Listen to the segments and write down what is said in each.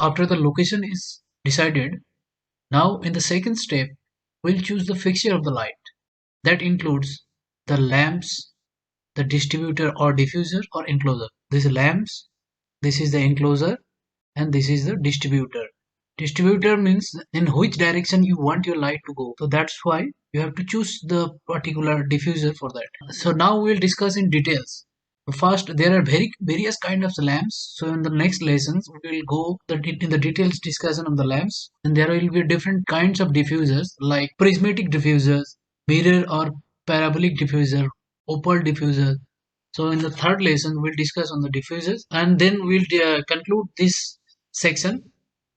after the location is decided, now in the second step, we'll choose the fixture of the light. That includes the lamps, the distributor or diffuser or enclosure. This is lamps, this is the enclosure, and this is the distributor. Distributor means in which direction you want your light to go. So that's why you have to choose the particular diffuser for that. So now we'll discuss in details. First, there are various kind of lamps. So in the next lessons, we will go in the details discussion of the lamps, and there will be different kinds of diffusers like prismatic diffusers, mirror or parabolic diffuser, opal diffuser. So in the third lesson, we'll discuss on the diffusers, and then we'll conclude this section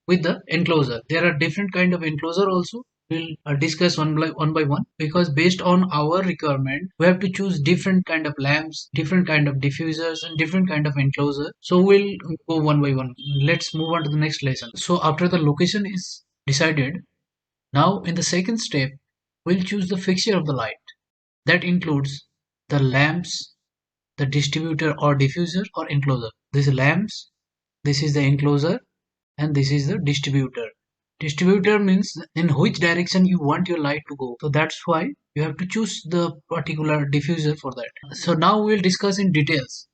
with the enclosure. There are different kind of enclosure also. We'll discuss one by one, because based on our requirement we have to choose different kind of lamps, different kind of diffusers, and different kind of enclosure. So we'll go one by one. Let's move on to the next lesson. So after the location is decided, now in the second step, we'll choose the fixture of the light. That includes the lamps, the distributor or diffuser or enclosure. This is lamps, this is the enclosure, and this is the distributor. Distributor means in which direction you want your light to go. So that's why you have to choose the particular diffuser for that. So now we'll discuss in details.